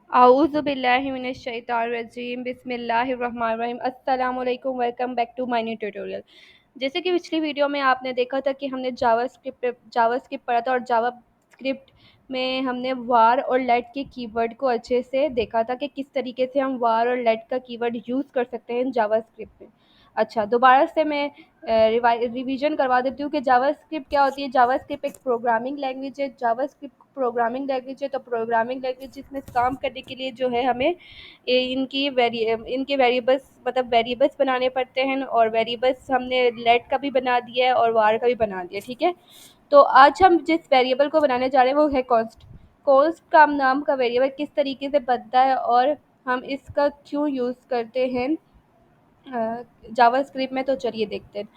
आऊज़ु बिल्लाहि मिनश शैतानिर रजीम बिस्मिल्लाहिर्रहमानिर्रहीम अस्सलाम वालेकुम welcome back to my new tutorial. जैसे कि पिछली वीडियो में आपने देखा था कि हमने जावास्क्रिप्ट पढ़ा था और जावास्क्रिप्ट में हमने वार और लेट के कीवर्ड को अच्छे से देखा था कि किस तरीके से हम वार और लेट का कीवर्ड यूज़ कर सकते हैं जावास्क्रिप्ट में। अच्छा, दोबारा से मैं रिवीजन करवा देती हूँ कि जावास्क्रिप्ट क्या होती है। जावास्क्रिप्ट एक प्रोग्रामिंग लैंग्वेज है। जावास्क्रिप्ट प्रोग्रामिंग लैंग्वेज है तो प्रोग्रामिंग लैंग्वेज इसमें काम करने के लिए जो है हमें इनके वेरिएबल्स मतलब वेरिएबल्स बनाने पड़ते हैं, और वेरिएबल्स हमने लेट का भी बना दिया है और वार का भी बना दिया। ठीक है, तो आज हम जिस वेरिएबल को बनाने जा रहे हैं वो है कॉन्स्ट। कॉन्स्ट का नाम का वेरिएबल किस तरीके से बनता है और हम इसका क्यों यूज़ करते हैं जावास्क्रिप्ट में, तो चलिए देखते हैं।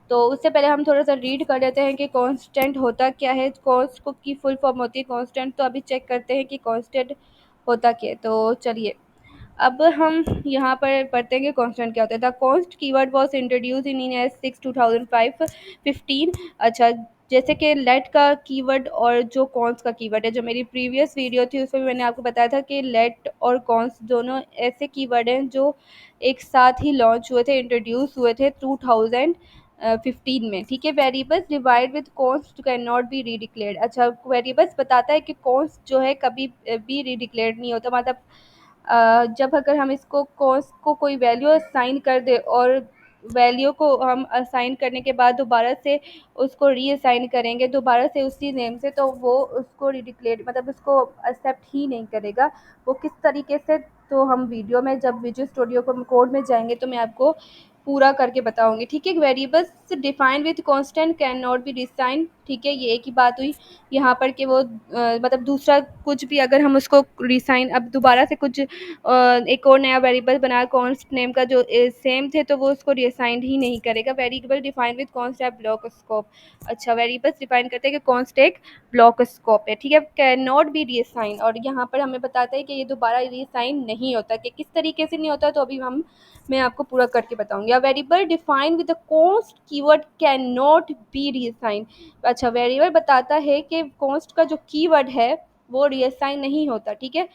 तो उससे पहले हम थोड़ा-सा रीड कर लेते हैं कि कांस्टेंट होता क्या है। कॉन्स्ट को की फुल फॉर्म होती है कांस्टेंट। तो अभी चेक करते हैं कि कांस्टेंट होता क्या है। तो चलिए, अब हम यहाँ पर पढ़ते हैं कि कांस्टेंट क्या होता है। The const keyword was introduce in S 6 2005 15। अच्छा, जैसे कि लेट का कीवर्ड और जो कॉन्स का कीवर्ड है, जो मेरी प्रीवियस वीडियो थी उसमें भी मैंने आपको बताया था कि लेट और कॉन्स दोनों ऐसे कीवर्ड हैं जो एक साथ ही लॉन्च हुए थे, इंट्रोड्यूस हुए थे 2015 में। ठीक है, variables divide with const can not be redeclared. अच्छा, वेरिएबल्स बताता है कि कॉन्स्ट जो है कभी भी रीडिक्लेयर्ड नहीं होता। मतलब जब अगर हम इसको कॉस्ट को कोई वैल्यू असाइन कर दे और वैल्यू को हम असाइन करने के बाद दोबारा से उसको रीअसाइन करेंगे दोबारा से उसी नेम से, तो वो उसको रिडिक्लेयर मतलब उसको एक्सेप्ट ही नहीं करेगा। वो किस तरीके से, तो हम वीडियो में जब विजुअल स्टूडियो को कोड में जाएंगे तो मैं आपको पूरा करके बताऊंगी। ठीक है, variables defined with constant can not B resign. ठीक है, ये एक ही बात हुई यहाँ पर कि वो मतलब दूसरा कुछ भी अगर हम उसको रिसाइन अब दोबारा से कुछ एक और नया वेरिएबल बनाया कॉन्स्ट नेम का जो सेम थे, तो वो उसको रिसाइंड ही नहीं करेगा। वेरिएबल डिफाइन विद कॉन्स्ट है ब्लॉक स्कोप। अच्छा, वेरिएबल्स डिफाइन करते हैं कि कॉन्स्ट एक ब्लॉक स्कोप है। ठीक है, कैन नॉट बी रीअसाइन, और यहाँ पर हमें बताता है कि ये दोबारा रीअसाइन नहीं होता। कि किस तरीके से नहीं होता, तो अभी मैं आपको पूरा करके बताऊंगी। A variable defined with the const keyword can not B reassign. अच्छा, वेरिएबल बताता है कि कॉन्स्ट का जो कीवर्ड है वो रीअसाइन नहीं होता। ठीक है,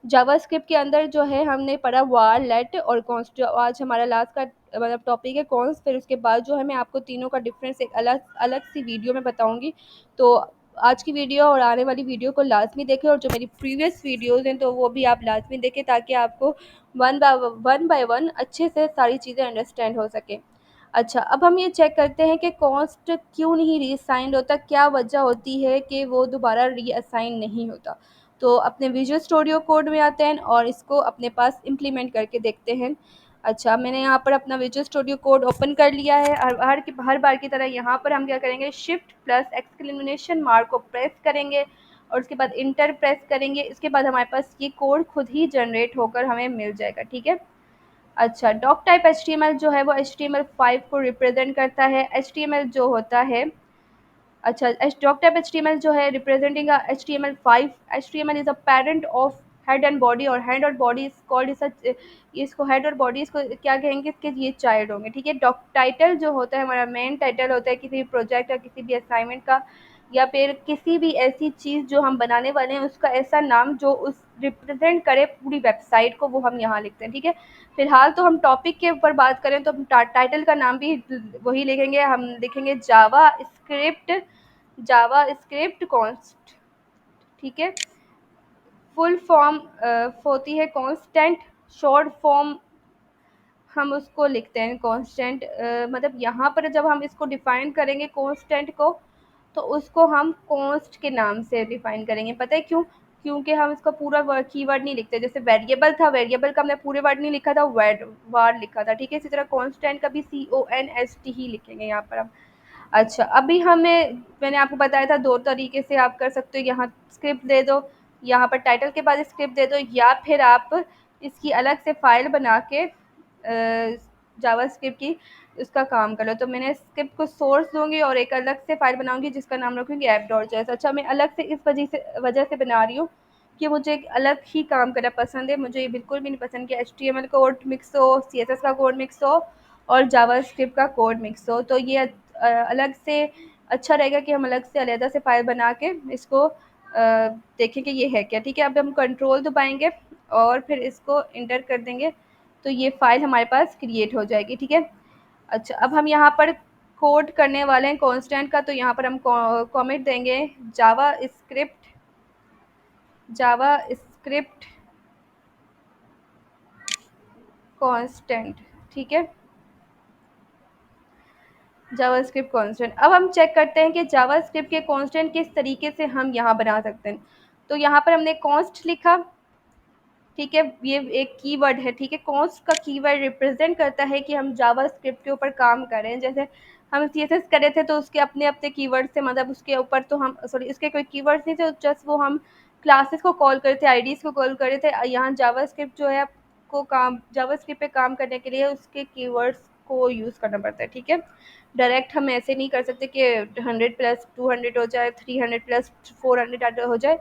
जावास्क्रिप्ट के अंदर जो है हमने पढ़ा वार, लेट और कॉन्स्ट। जो आज हमारा लास्ट का मतलब टॉपिक है कॉन्स्ट। फिर उसके बाद जो है मैं आपको तीनों का डिफरेंस एक अलग अलग सी वीडियो में बताऊंगी। तो आज की वीडियो और आने वाली वीडियो को लाजमी देखें, और जो मेरी प्रीवियस वीडियोज़ हैं तो वो भी आप लाजमी देखें, ताकि आपको वन बाय वन अच्छे से सारी चीज़ें अंडरस्टैंड हो सकें। अच्छा, अब हम ये चेक करते हैं कि कॉस्ट क्यों नहीं रीअसाइंड होता, क्या वजह होती है कि वो दोबारा रीअसाइन नहीं होता। तो अपने विजुअल स्टूडियो कोड में आते हैं और इसको अपने पास इम्प्लीमेंट करके देखते हैं। अच्छा, मैंने यहाँ पर अपना विजुअल स्टूडियो कोड ओपन कर लिया है। हर बार की तरह यहाँ पर हम क्या करेंगे, शिफ्ट प्लस एक्सक्लेमेशन मार्क को प्रेस करेंगे और उसके बाद इंटर प्रेस करेंगे। इसके बाद हमारे पास ये कोड खुद ही जनरेट होकर हमें मिल जाएगा। ठीक है, अच्छा, डॉक टाइप HTML जो है वो HTML5 को रिप्रेजेंट करता है। HTML जो होता है, अच्छा, डॉक टाइप HTML जो है representing HTML5। HTML is a parent of head and body, और हेड और बॉडी इज कॉल्ड इज इसको हेड और बॉडी इसको क्या कहेंगे कि ये चाइल्ड होंगे। ठीक है, डॉक टाइटल जो होता है हमारा मेन टाइटल होता है किसी भी प्रोजेक्ट या किसी भी असाइनमेंट का, या फिर किसी भी ऐसी चीज़ जो हम बनाने वाले हैं उसका ऐसा नाम जो उस रिप्रेजेंट करे पूरी वेबसाइट को, वो हम यहाँ लिखते हैं। ठीक है, फिलहाल तो हम टॉपिक के ऊपर बात करें तो हम टाइटल का नाम भी वही लिखेंगे। हम लिखेंगे जावा स्क्रिप्ट कॉन्स्ट। ठीक है, फुल फॉर्म होती है कांस्टेंट। शॉर्ट फॉर्म हम उसको लिखते हैं कांस्टेंट। मतलब यहाँ पर जब हम इसको डिफाइन करेंगे कांस्टेंट को, तो उसको हम कॉन्स्ट के नाम से डिफाइन करेंगे। पता है क्यों? क्योंकि हम इसका पूरा कीवर्ड नहीं लिखते। जैसे वेरिएबल था, वेरिएबल का हमने पूरे वर्ड नहीं लिखा था, वार लिखा था। ठीक है, इसी तरह कांस्टेंट का भी CONST ही लिखेंगे यहाँ पर हम। अच्छा, अभी मैंने आपको बताया था दो तरीके से आप कर सकते हो। यहाँ स्क्रिप्ट दे दो, यहाँ पर टाइटल के बाद स्क्रिप्ट दे दो, या फिर आप इसकी अलग से फाइल बना के जावास्क्रिप्ट की उसका काम कर लो। तो मैंने स्क्रिप्ट को सोर्स दूंगी और एक अलग से फाइल बनाऊंगी जिसका नाम रखूंगी app.js। अच्छा, मैं अलग से इस वजह से बना रही हूँ कि मुझे एक अलग ही काम करना पसंद है। मुझे ये बिल्कुल भी नहीं पसंद कि HTML कोड मिक्स हो, CSS का कोड मिक्स हो और जावास्क्रिप्ट का कोड मिक्स हो। तो ये अलग से अच्छा रहेगा कि हम अलग से अलग से फाइल बना के इसको देखें कि ये है क्या। ठीक है, अब हम कंट्रोल दबाएंगे और फिर इसको इंटर कर देंगे तो ये फाइल हमारे पास क्रिएट हो जाएगी। ठीक है। अच्छा, अब हम यहाँ पर कोड करने वाले हैं कांस्टेंट का, तो यहाँ पर हम कमेंट देंगे जावा स्क्रिप्ट कांस्टेंट। ठीक है, जावास्क्रिप्ट कांस्टेंट। अब हम चेक करते हैं कि जावास्क्रिप्ट के कांस्टेंट किस तरीके से हम यहाँ बना सकते हैं। तो यहाँ पर हमने कॉन्स्ट लिखा। ठीक है, ये एक कीवर्ड है। ठीक है, कॉन्स्ट का कीवर्ड रिप्रेजेंट करता है कि हम जावास्क्रिप्ट के ऊपर काम कर रहे हैं। जैसे हम सीएसएस कर रहे थे तो उसके अपने अपने कीवर्ड से, मतलब उसके ऊपर तो हम सॉरी उसके कोई कीवर्ड्स नहीं थे, जस्ट वो हम क्लासेस को कॉल कर रहे थे, आईडीज को कॉल कर रहे थे। यहाँ जावास्क्रिप्ट जो है आपको काम जावास्क्रिप्ट पे काम करने के लिए उसके कीवर्ड्स को यूज़ करना पड़ता है। ठीक है, डायरेक्ट हम ऐसे नहीं कर सकते कि 100+200 हो जाए, 300+400 हो जाए।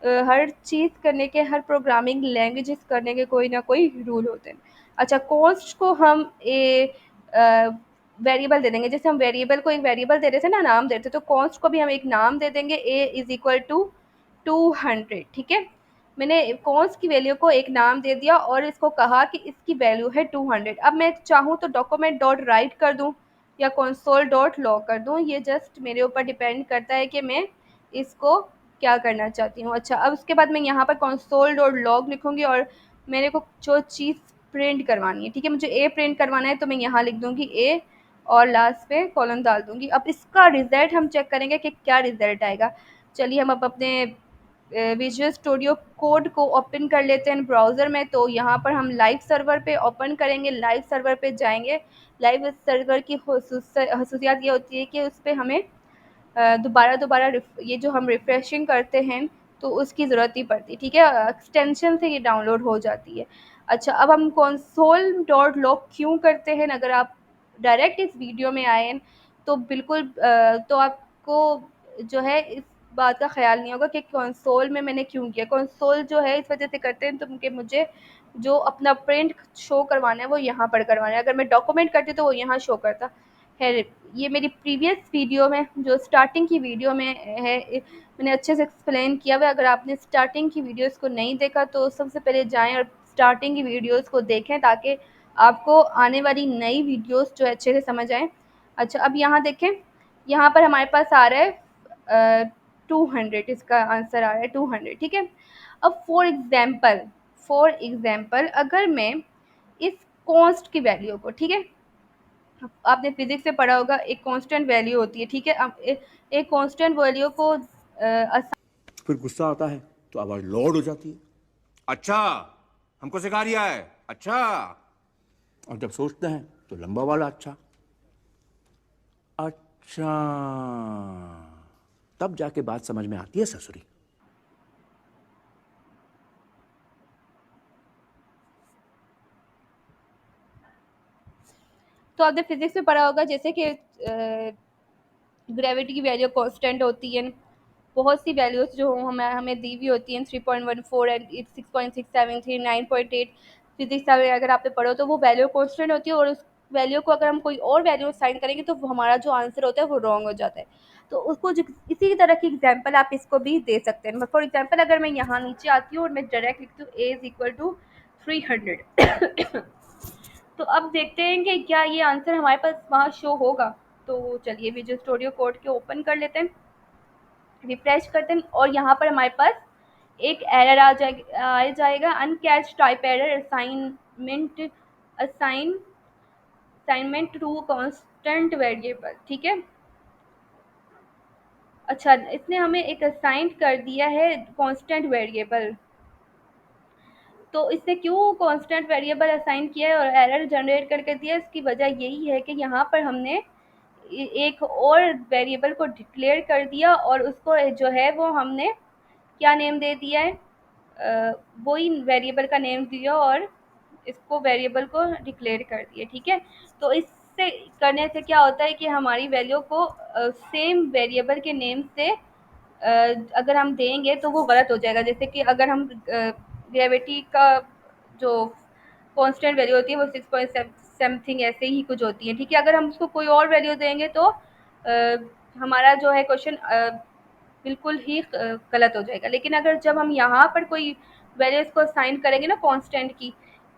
हर चीज़ करने के, हर प्रोग्रामिंग लैंग्वेजेस करने के कोई ना कोई रूल होते हैं। अच्छा, कॉस्ट को हम वेरिएबल दे देंगे। जैसे हम वेरिएबल को एक वेरिएबल दे रहे थे ना, नाम दे रहे थे, तो कॉस्ट को भी हम एक नाम दे देंगे, a = 200। ठीक है, मैंने कॉस्ट की वैल्यू को एक नाम दे दिया और इसको कहा कि इसकी वैल्यू है 200। अब मैं चाहूँ तो डॉक्यूमेंट डॉट राइट कर दूँ या कंसोल डॉट लॉग कर दूँ, ये जस्ट मेरे ऊपर डिपेंड करता है कि मैं इसको क्या करना चाहती हूँ। अच्छा, अब उसके बाद मैं यहाँ पर कंसोल डॉट लॉग लिखूँगी और मेरे को जो चीज़ प्रिंट करवानी है, ठीक है, मुझे ए प्रिंट करवाना है, तो मैं यहाँ लिख दूँगी ए और लास्ट पे कॉलन डाल दूँगी। अब इसका रिज़ल्ट हम चेक करेंगे कि क्या रिज़ल्ट आएगा। चलिए हम अब अपने विजुअल स्टूडियो कोड को ओपन कर लेते हैं ब्राउज़र में। तो यहाँ पर हम लाइव सर्वर पे ओपन करेंगे, लाइव सर्वर पे जाएंगे। लाइव सर्वर की खसूसियात ये होती है कि उस पर हमें दोबारा दोबारा ये जो हम रिफ्रेशिंग करते हैं तो उसकी ज़रूरत नहीं पड़ती। ठीक है, एक्सटेंशन से ये डाउनलोड हो जाती है। अच्छा, अब हम कंसोल डॉट लॉग क्यों करते हैं, अगर आप डायरेक्ट इस वीडियो में आए हैं तो बिल्कुल तो आपको जो है इस बात का ख्याल नहीं होगा कि कंसोल में मैंने क्यों किया। कंसोल जो है इस वजह से करते हैं तो कि मुझे जो अपना प्रिंट शो करवाना है वो यहाँ पर करवाना है। अगर मैं डॉक्यूमेंट करती तो वो यहाँ शो करता है। ये मेरी प्रीवियस वीडियो में, जो स्टार्टिंग की वीडियो में है, मैंने अच्छे से एक्सप्लेन किया हुआ है। अगर आपने स्टार्टिंग की वीडियोस को नहीं देखा तो सबसे पहले जाएं और स्टार्टिंग की वीडियोस को देखें ताकि आपको आने वाली नई वीडियोस जो है अच्छे से समझ आएँ। अच्छा, अब यहाँ देखें, यहाँ पर हमारे पास आ रहा है 200, इसका आंसर आ रहा है 200। ठीक है, अब फॉर एग्जाम्पल अगर मैं इस कॉस्ट की वैल्यू को, ठीक है, आपने फिजिक्स में पढ़ा होगा, एक कांस्टेंट वैल्यू होती है। ठीक है, अब एक कांस्टेंट वैल्यू को फिर गुस्सा आता है तो आवाज लॉर्ड हो जाती है। अच्छा, हमको सिखा रिया है। अच्छा, और जब सोचते हैं तो लंबा वाला अच्छा। अच्छा, तब जाके बात समझ में आती है ससुरी। तो आपने फिजिक्स में पढ़ा होगा जैसे कि ग्रेविटी की वैल्यू कांस्टेंट होती है। बहुत सी वैल्यूज जो हमें हमें दी हुई होती हैं, 3.14 एंड 6.673, 9.8। फिजिक्स अगर आपने पढ़ो तो वो वैल्यू कांस्टेंट होती है और उस वैल्यू को अगर हम कोई और वैल्यू साइन करेंगे तो हमारा जो आंसर होता है वो रॉन्ग हो जाता है। तो उसको इसी तरह की एग्जाम्पल आप इसको भी दे सकते हैं। फॉर एग्जाम्पल अगर मैं यहाँ नीचे आती हूँ और मैं डायरेक्ट लिखती हूँ a = 300 तो अब देखते हैं कि क्या ये आंसर हमारे पास वहाँ शो होगा। तो चलिए विजुअल स्टूडियो कोड के ओपन कर लेते हैं, रिफ्रेश करते हैं और यहाँ पर हमारे पास एक एरर आ जाएगा, uncaught type error, assignment to constant variable. ठीक है, अच्छा, इसने हमें एक असाइन कर दिया है कांस्टेंट वेरिएबल। तो इसने क्यों कांस्टेंट वेरिएबल असाइन किया है और एरर जनरेट करके दिया, इसकी वजह यही है कि यहाँ पर हमने एक और वेरिएबल को डिक्लेयर कर दिया और उसको जो है वो हमने क्या नेम दे दिया है, वही वेरिएबल का नेम दिया और इसको वेरिएबल को डिक्लेयर कर दिया। ठीक है, तो इससे करने से क्या होता है कि हमारी वैल्यू को सेम वेरिएबल के नेम से अगर हम देंगे तो वो गलत हो जाएगा। जैसे कि अगर हम ग्रेविटी का जो कांस्टेंट वैल्यू होती है वो 6 समथिंग ऐसे ही कुछ होती है। ठीक है, अगर हम उसको कोई और वैल्यू देंगे तो हमारा जो है क्वेश्चन बिल्कुल ही गलत हो जाएगा। लेकिन अगर जब हम यहाँ पर कोई वैल्यू इसको असाइन करेंगे ना कांस्टेंट की,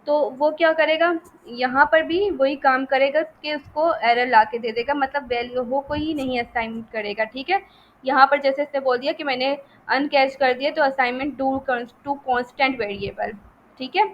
तो वो क्या करेगा, यहाँ पर भी वही काम करेगा कि उसको एरर ला के दे देगा, मतलब वैल्यू वो कोई नहीं असाइन करेगा। ठीक है, यहाँ पर जैसे इसने बोल दिया कि मैंने अनकैच कर दिया, तो असाइनमेंट टू कांस्टेंट वेरिएबल। ठीक है,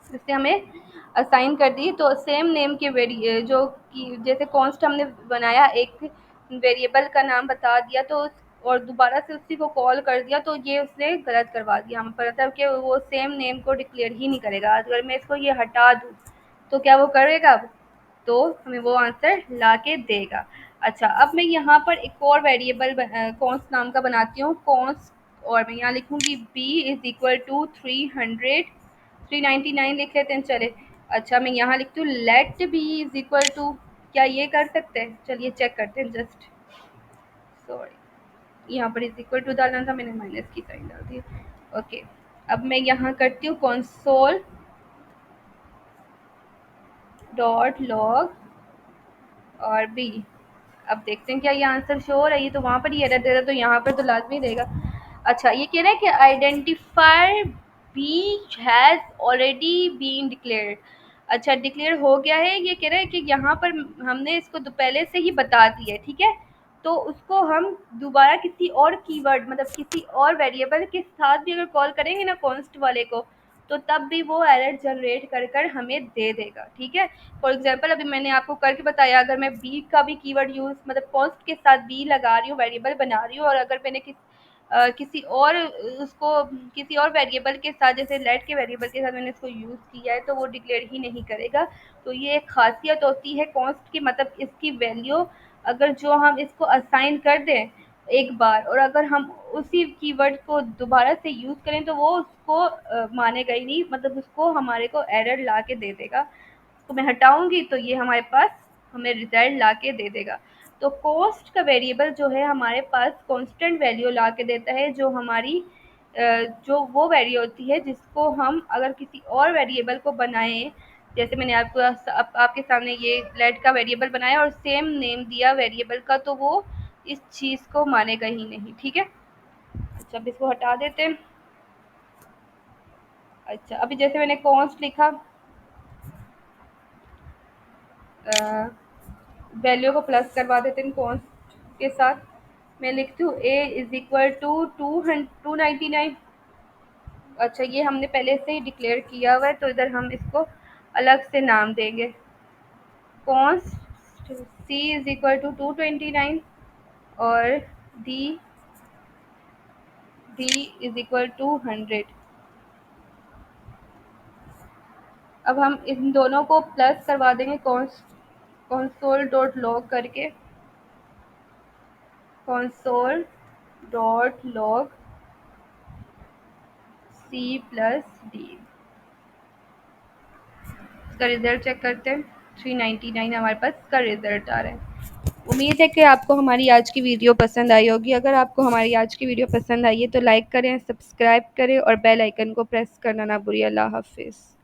इससे हमें असाइन कर दी, तो सेम नेम के जो कि जैसे कॉन्स्ट हमने बनाया, एक वेरिएबल का नाम बता दिया तो और दोबारा से उसी को कॉल कर दिया, तो ये उसने गलत करवा दिया हमें, मतलब कि वो सेम नेम को डिक्लेयर ही नहीं करेगा। अगर मैं इसको ये हटा दूँ तो क्या वो करेगा, तो हमें वो आंसर ला के देगा। अच्छा, अब मैं यहाँ पर एक और वेरिएबल कॉन्स्ट नाम का बनाती हूँ, कॉन्स्ट, और मैं यहाँ लिखूँगी b इज इक्वल टू 399 लिख लेते हैं, चले। अच्छा, मैं यहाँ लिखती हूँ let b is equal to, क्या ये कर सकते हैं, चलिए चेक करते हैं जस्ट, सॉरी यहाँ पर इज इक्वल टू डालना था, मैंने माइनस की साइन डाल दी। ओके, अब मैं यहाँ करती हूँ कंसोल डॉट लॉग और b। अब देखते हैं क्या ये आंसर शो हो रहा है, ये तो वहाँ पर ही एरर दे रहा है, तो यहाँ पर तो लाजमी देगा। अच्छा, ये कह रहा है कि identifier B has already been declared. अच्छा, डिक्लेयर हो गया है, ये कह रहा है कि यहाँ पर हमने इसको तो पहले से ही बता दिया है। ठीक है, तो उसको हम दोबारा किसी और कीवर्ड, मतलब किसी और वेरिएबल के साथ भी अगर कॉल करेंगे ना कॉन्स्ट वाले को, तो तब भी वो एरर जनरेट कर कर हमें दे देगा। ठीक है, फॉर एग्जांपल अभी मैंने आपको करके बताया, अगर मैं बी का भी कीवर्ड यूज़, मतलब कॉस्ट के साथ बी लगा रही हूँ, वेरिएबल बना रही हूँ, और अगर मैंने किसी और उसको किसी और वेरिएबल के साथ, जैसे लेट के वेरिएबल के साथ मैंने इसको यूज़ किया है, तो वो डिक्लेयर ही नहीं करेगा। तो ये एक खासियत होती है कॉस्ट की, मतलब इसकी वैल्यू अगर जो हम इसको असाइन कर दें एक बार, और अगर हम उसी कीवर्ड को दोबारा से यूज़ करें, तो वो उसको मानेगा ही नहीं, मतलब उसको हमारे को एरर ला के दे देगा। तो मैं हटाऊंगी तो ये हमारे पास हमें रिजल्ट ला के दे देगा। तो कॉस्ट का वेरिएबल जो है हमारे पास कांस्टेंट वैल्यू ला के देता है, जो हमारी जो वो वैल्यू होती है जिसको हम अगर किसी और वेरिएबल को बनाएं, जैसे मैंने आपके सामने ये लेट का वेरिएबल बनाया और सेम नेम दिया वेरिएबल का, तो वो इस चीज़ को मानेगा ही नहीं। ठीक है, अच्छा अब इसको हटा देते हैं। अच्छा, अभी जैसे मैंने कॉस्ट लिखा, वैल्यू को प्लस करवा देते हैं कॉन्स्ट के साथ। मैं लिखती हूँ a इज इक्वल टू 299। अच्छा, ये हमने पहले से ही डिक्लेयर किया हुआ है, तो इधर हम इसको अलग से नाम देंगे, const c is equal to 229 और d इज इक्वल टू 100। अब हम इन दोनों को प्लस करवा देंगे कंसोल डॉट लॉग करके, console dot log C plus D. इसका रिजल्ट चेक करते हैं, 399 हमारे पास इसका रिजल्ट आ रहा है। उम्मीद है कि आपको हमारी आज की वीडियो पसंद आई होगी। अगर आपको हमारी आज की वीडियो पसंद आई है तो लाइक करें, सब्सक्राइब करें और बेल आइकन को प्रेस करना ना भूलिए। अल्लाह हाफिज़।